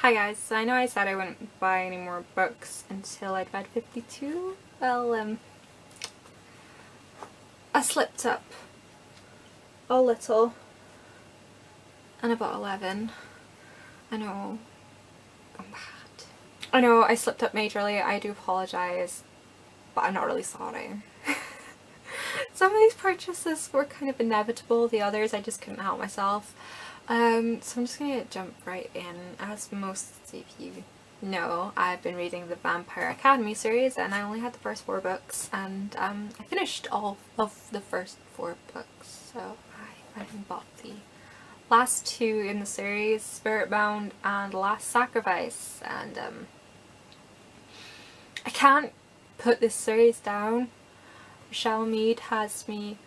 Hi guys, so I know I said I wouldn't buy any more books until I'd read 52. Well, I slipped up a little and I bought 11. I know, I'm bad. I know I slipped up majorly, I do apologise, but I'm not really sorry. Some of these purchases were kind of inevitable, the others I just couldn't help myself. So I'm just gonna jump right in. As most of you know, I've been reading the Vampire Academy series and I only had the first 4 books, and I finished all of the first 4 books, so I went and bought the last 2 in the series, Spiritbound and Last Sacrifice, and I can't put this series down. Michelle Mead has me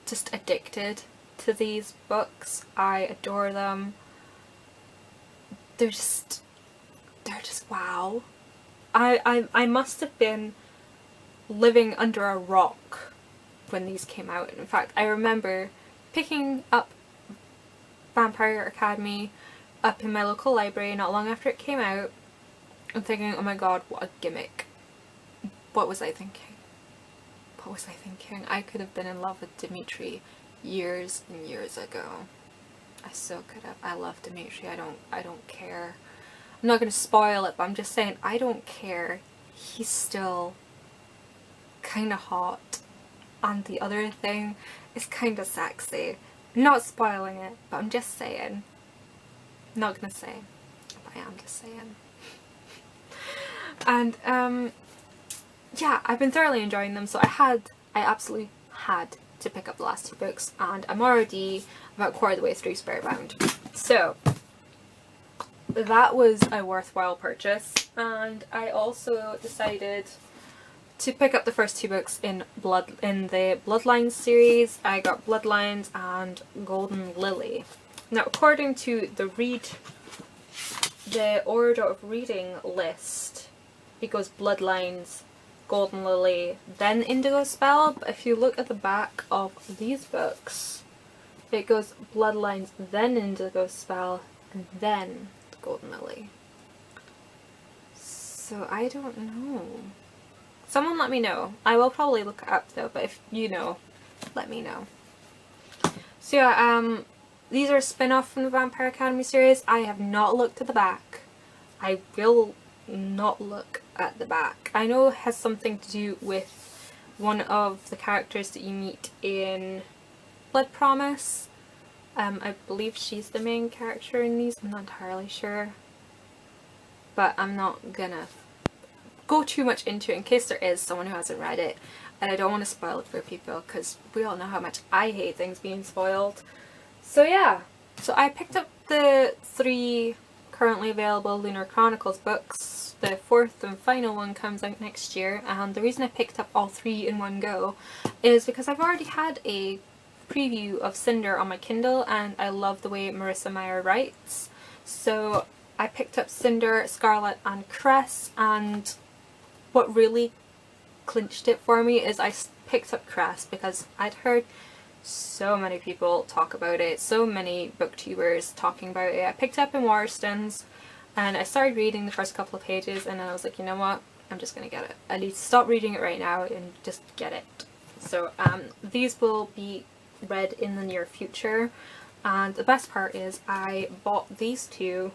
just addicted to these books. I adore them. They're just wow. I must have been living under a rock when these came out. In fact, I remember picking up Vampire Academy up in my local library not long after it came out and thinking, oh my god, what a gimmick. What was I thinking? What was I thinking? I could have been in love with Dimitri years and years ago. I so could have. I love Dimitri. I don't care. I'm not going to spoil it, but I'm just saying I don't care. He's still kind of hot. And the other thing is kind of sexy. I'm not spoiling it, but I'm just saying. I'm not going to say, but I am just saying. And yeah, I've been thoroughly enjoying them, so I absolutely had to pick up the last 2 books, and I'm already about quarter of the way through Spiritbound. So that was a worthwhile purchase, and I also decided to pick up the first 2 books in the Bloodlines series. I got Bloodlines and Golden Lily. Now, according to the order of reading list, it goes Bloodlines, Golden Lily, then Indigo Spell, but if you look at the back of these books, it goes Bloodlines, then Indigo Spell, and then Golden Lily. So I don't know. Someone let me know. I will probably look it up though, but if you know, let me know. So yeah, these are a spin-off from the Vampire Academy series. I have not looked at the back. I will not look at the back. I know it has something to do with one of the characters that you meet in Blood Promise. I believe she's the main character in these. I'm not entirely sure, but I'm not gonna go too much into it in case there is someone who hasn't read it, and I don't want to spoil it for people because we all know how much I hate things being spoiled. So yeah, so I picked up the 3 currently available Lunar Chronicles books. The 4th and final one comes out next year, and the reason I picked up all 3 in one go is because I've already had a preview of Cinder on my Kindle and I love the way Marissa Meyer writes. So I picked up Cinder, Scarlet and Cress, and what really clinched it for me is I picked up Cress because I'd heard so many people talk about it, so many booktubers talking about it. I picked it up in Waterstones and I started reading the first couple of pages, and then I was like, you know what, I'm just gonna get it. I need to stop reading it right now and just get it. So these will be read in the near future, and the best part is I bought these 2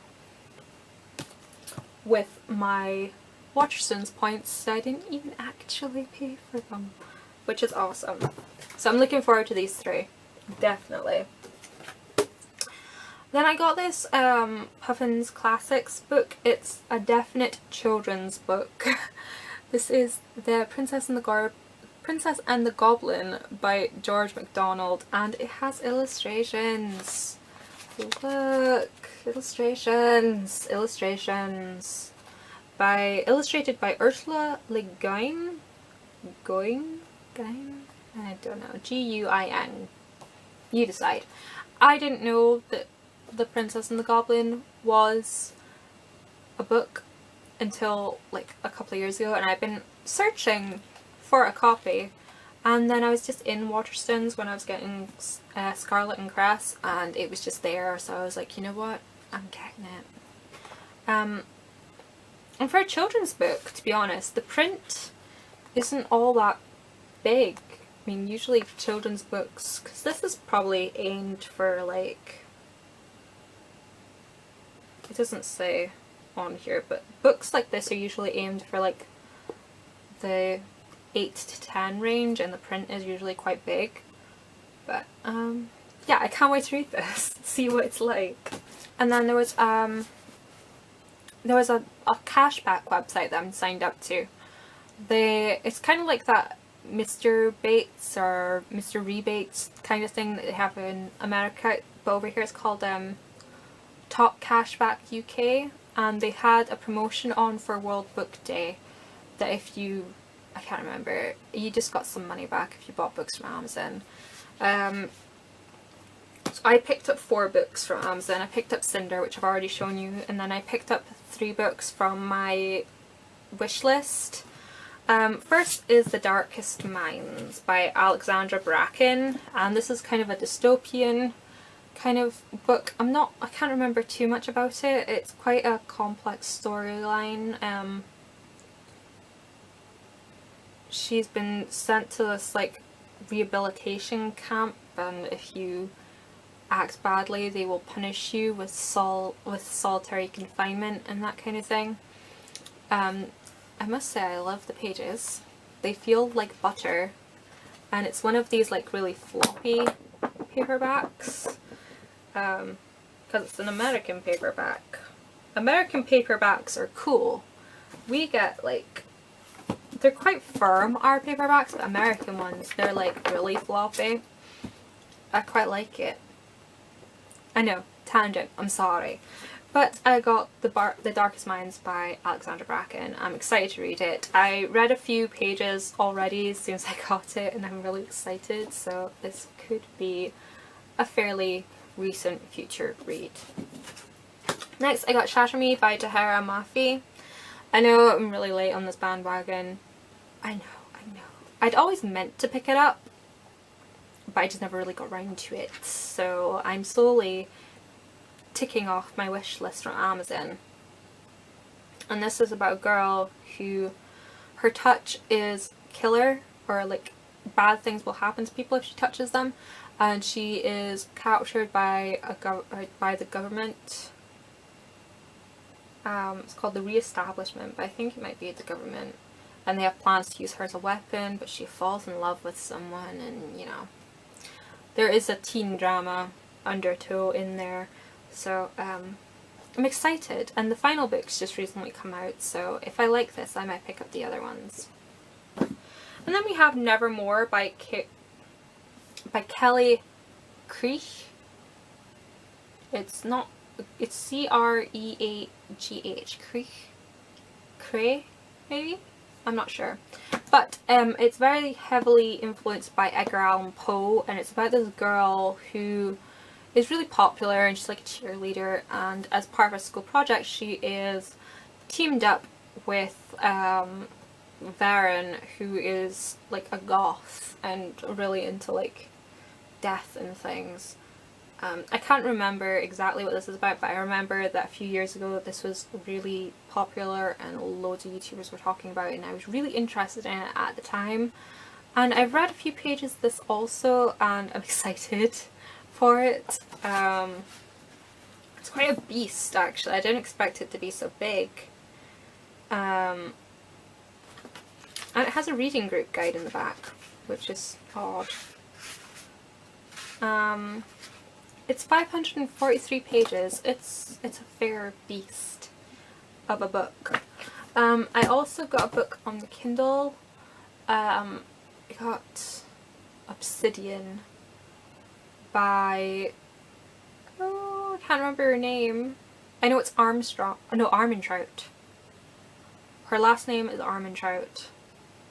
with my Waterstones points, so I didn't even actually pay for them, which is awesome. So I'm looking forward to these 3, definitely. Then I got this Puffin's Classics book. It's a definite children's book. This is The Princess and the Goblin by George MacDonald, and it has illustrations. Look, illustrations. Illustrated by Ursula Le Guin. I don't know. Guin. You decide. I didn't know that The Princess and the Goblin was a book until like a couple of years ago, and I've been searching for a copy, and then I was just in Waterstones when I was getting Scarlet and Cress, and it was just there, so I was like, you know what, I'm getting it. And for a children's book, to be honest, the print isn't all that big. I mean, usually children's books, because this is probably aimed for like, it doesn't say on here, but books like this are usually aimed for like the 8 to 10 range, and the print is usually quite big. But yeah, I can't wait to read this, see what it's like. And then there was a cashback website that I'm signed up to. It's kind of like that Mr. Bates or Mr. Rebates kind of thing that they have in America, but over here it's called Top Cashback UK, and they had a promotion on for World Book Day that if you, I can't remember, you just got some money back if you bought books from Amazon. So I picked up 4 books from Amazon. I picked up Cinder, which I've already shown you, and then I picked up 3 books from my wish list. First is The Darkest Minds by Alexandra Bracken, and this is kind of a dystopian kind of book. I can't remember too much about it. It's quite a complex storyline. She's been sent to this like rehabilitation camp, and if you act badly they will punish you with solitary confinement and that kind of thing. I must say I love the pages. They feel like butter, and it's one of these like really floppy paperbacks because it's an American paperback. American paperbacks are cool. We get like, they're quite firm, our paperbacks, but American ones, they're like really floppy. I quite like it. I know, tangent, I'm sorry. But I got The Darkest Minds by Alexandra Bracken. I'm excited to read it. I read a few pages already as soon as I got it, and I'm really excited, so this could be a fairly recent future read. Next, I got Shatter Me by Tahira Mafi. I know I'm really late on this bandwagon. I know. I'd always meant to pick it up, but I just never really got around to it, so I'm slowly ticking off my wish list from Amazon. And this is about a girl who, her touch is killer, or like bad things will happen to people if she touches them, and she is captured by the government. It's called the Re-establishment, but I think it might be the government, and they have plans to use her as a weapon, but she falls in love with someone, and you know, there is a teen drama undertow in there. So I'm excited, and the final book's just recently come out, so if I like this I might pick up the other ones. And then we have Nevermore by Kelly Creech. It's C-R-E-A-G-H, Creech, maybe? I'm not sure. But it's very heavily influenced by Edgar Allan Poe, and it's about this girl who is really popular, and she's like a cheerleader, and as part of a school project she is teamed up with Varen, who is like a goth and really into like death and things. I can't remember exactly what this is about, but I remember that a few years ago this was really popular and loads of YouTubers were talking about it, and I was really interested in it at the time. And I've read a few pages of this also, and I'm excited for it. It's quite a beast actually. I didn't expect it to be so big. And it has a reading group guide in the back, which is odd. It's 543 pages. It's a fair beast of a book. I also got a book on the Kindle. I got Obsidian by, I can't remember her name. I know it's Armentrout. Her last name is Armentrout.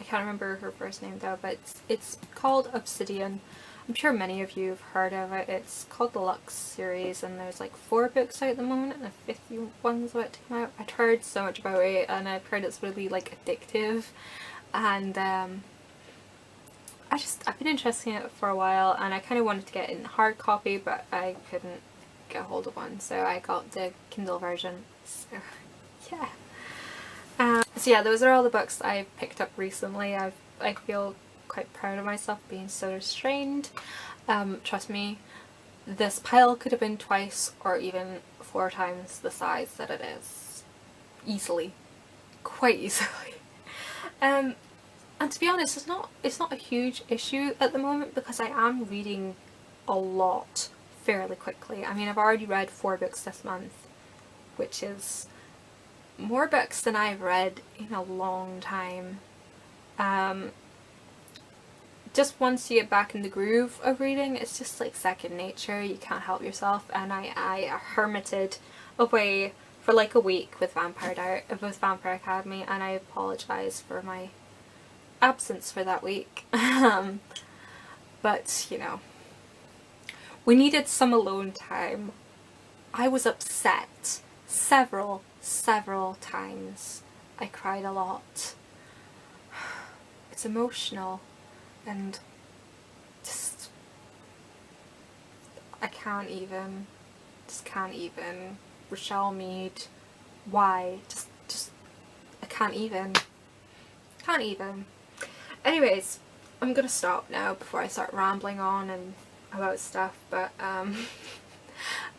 I can't remember her first name though, but it's called Obsidian. I'm sure many of you have heard of it. It's called the Lux series, and there's like 4 books out at the moment, and the 5th one's about to come out. I'd heard so much about it, and I've heard it's really like addictive, and I've been interested in it for a while, and I kind of wanted to get it in hard copy, but I couldn't get a hold of one, so I got the Kindle version. So yeah. So yeah, those are all the books that I've picked up recently. I feel quite proud of myself being so restrained. Trust me, this pile could have been twice or even 4 times the size that it is. Easily. Quite easily. And to be honest, it's not a huge issue at the moment because I am reading a lot fairly quickly. I mean, I've already read 4 books this month, which is more books than I've read in a long time. Just once you get back in the groove of reading, it's just like second nature. You can't help yourself. And I hermited away for like a week with Vampire Academy, and I apologise for my absence for that week. But you know, we needed some alone time. I was upset several times. I cried a lot. It's emotional, and just I can't even. Rochelle Mead, why? Just I can't even. Anyways, I'm gonna stop now before I start rambling on and about stuff, but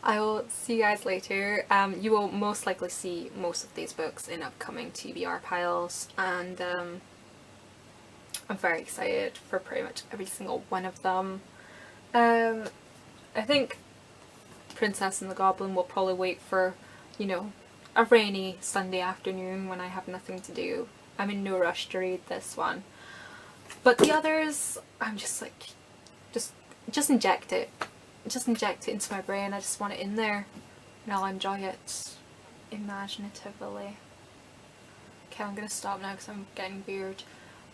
I will see you guys later. You will most likely see most of these books in upcoming TBR piles, and I'm very excited for pretty much every single one of them. I think Princess and the Goblin will probably wait for, you know, a rainy Sunday afternoon when I have nothing to do. I'm in no rush to read this one. But the others, I'm just like, just inject it. Just inject it into my brain. I just want it in there and I'll enjoy it imaginatively. Okay, I'm gonna stop now because I'm getting weird.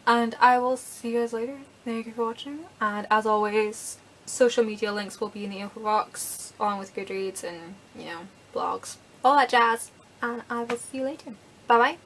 And I will see you guys later. Thank you for watching. And as always, social media links will be in the info box, along with Goodreads and, you know, blogs. All that jazz. And I will see you later. Bye bye.